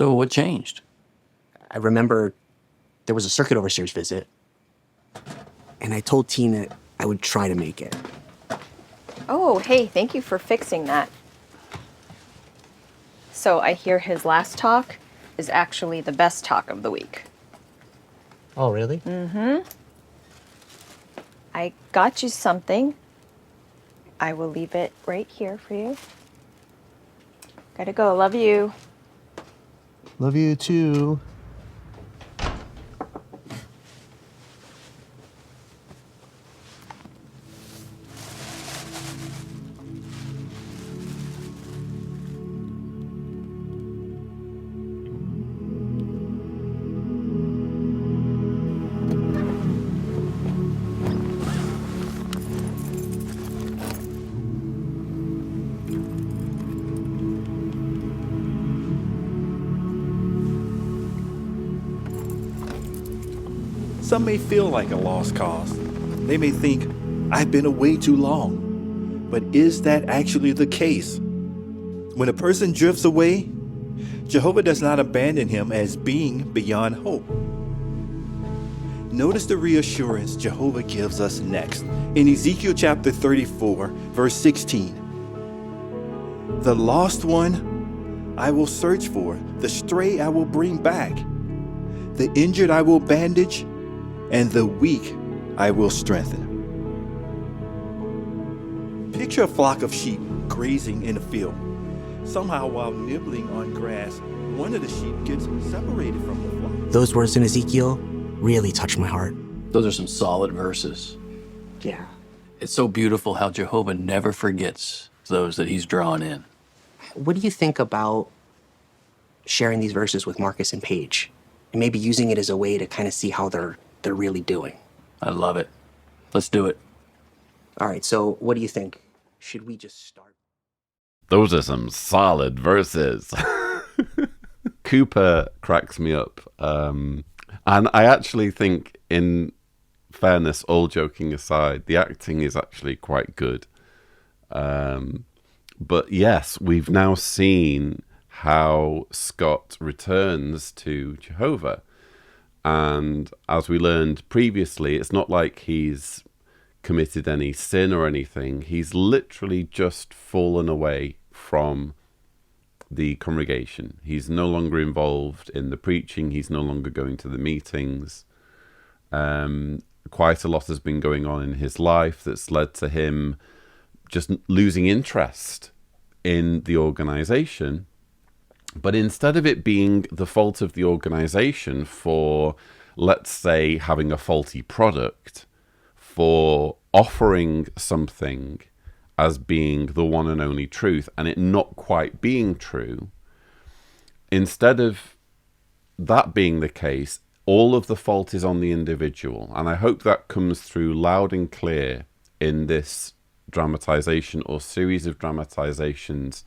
So what changed? I remember there was a circuit overseer's visit, and I told Tina I would try to make it. Oh, hey, thank you for fixing that. So I hear his last talk is actually the best talk of the week. Oh, really? Mm-hmm. I got you something. I will leave it right here for you. Gotta go. Love you. Love you too. Some may feel like a lost cause. They may think, I've been away too long. But is that actually the case? When a person drifts away, Jehovah does not abandon him as being beyond hope. Notice the reassurance Jehovah gives us next in Ezekiel chapter 34, verse 16. The lost one I will search for, the stray I will bring back, the injured I will bandage, and the weak I will strengthen. Picture a flock of sheep grazing in a field. Somehow, while nibbling on grass, one of the sheep gets separated from the flock. Those words in Ezekiel really touched my heart. Those are some solid verses. Yeah. It's so beautiful how Jehovah never forgets those that he's drawn in. What do you think about sharing these verses with Marcus and Paige, and maybe using it as a way to kind of see how they're really doing? I love it. Let's do it. All right, so what do you think? Should we just start? Those are some solid verses. Cooper cracks me up. And I actually think, in fairness, all joking aside, the acting is actually quite good. But yes, we've now seen how Scott returns to Jehovah. And as we learned previously, it's not like he's committed any sin or anything. He's literally just fallen away from the congregation. He's no longer involved in the preaching. He's no longer going to the meetings. Quite a lot has been going on in his life that's led to him just losing interest in the organization. But instead of it being the fault of the organization for, let's say, having a faulty product, for offering something as being the one and only truth and it not quite being true, instead of that being the case, all of the fault is on the individual. And I hope that comes through loud and clear in this dramatization or series of dramatizations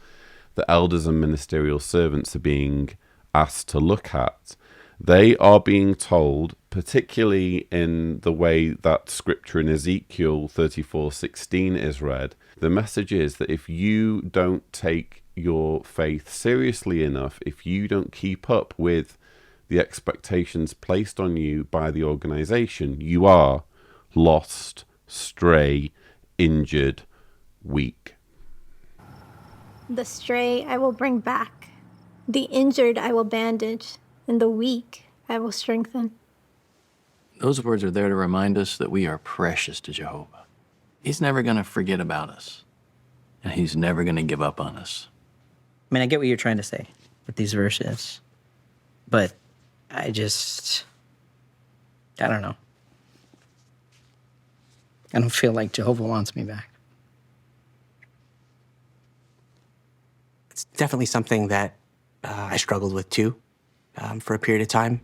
that elders and ministerial servants are being asked to look at. They are being told, particularly in the way that scripture in Ezekiel 34:16 is read, the message is that if you don't take your faith seriously enough, if you don't keep up with the expectations placed on you by the organization, you are lost, stray, injured, weak. The stray I will bring back, the injured I will bandage, and the weak I will strengthen. Those words are there to remind us that we are precious to Jehovah. He's never going to forget about us, and he's never going to give up on us. I mean, I get what you're trying to say with these verses, but I don't know. I don't feel like Jehovah wants me back. It's definitely something that I struggled with too, for a period of time.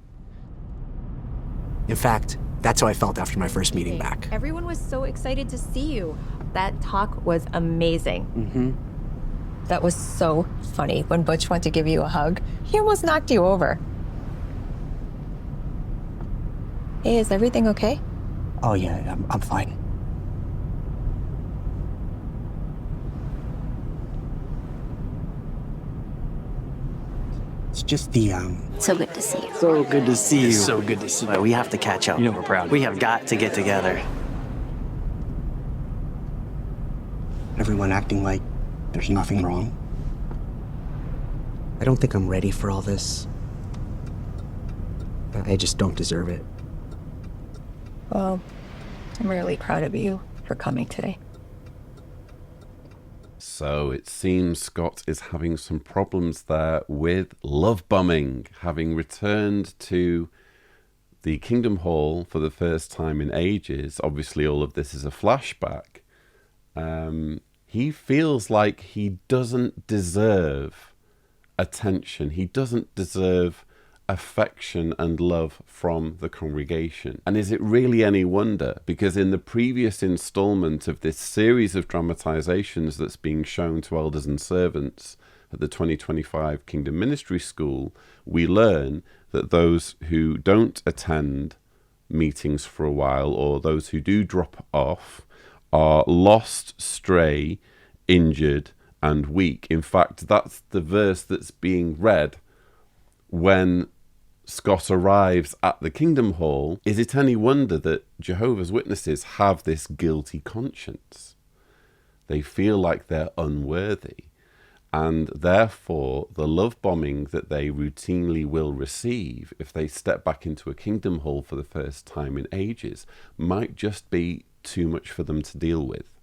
In fact, that's how I felt after my first meeting back. Everyone was so excited to see you. That talk was amazing. Mm-hmm. That was so funny. When Butch went to give you a hug, he almost knocked you over. Hey, is everything okay? Oh yeah, I'm fine. It's just the, So good to see you. So good to see you. So good to see you. Well, we have to catch up. You know we're proud. We have got to get together. everyone acting like there's nothing wrong. I don't think I'm ready for all this. I just don't deserve it. Well, I'm really proud of you for coming today. So it seems Scott is having some problems there with love bombing, having returned to the Kingdom Hall for the first time in ages. Obviously, all of this is a flashback. He feels like he doesn't deserve attention. He doesn't deserve affection and love from the congregation. And is it really any wonder? Because in the previous installment of this series of dramatizations that's being shown to elders and servants at the 2025 Kingdom Ministry School, we learn that those who don't attend meetings for a while, or those who do drop off, are lost, stray, injured, and weak. In fact, that's the verse that's being read when Scott arrives at the Kingdom Hall. Is it any wonder that Jehovah's Witnesses have this guilty conscience? They feel like they're unworthy, and therefore the love bombing that they routinely will receive if they step back into a Kingdom Hall for the first time in ages might just be too much for them to deal with.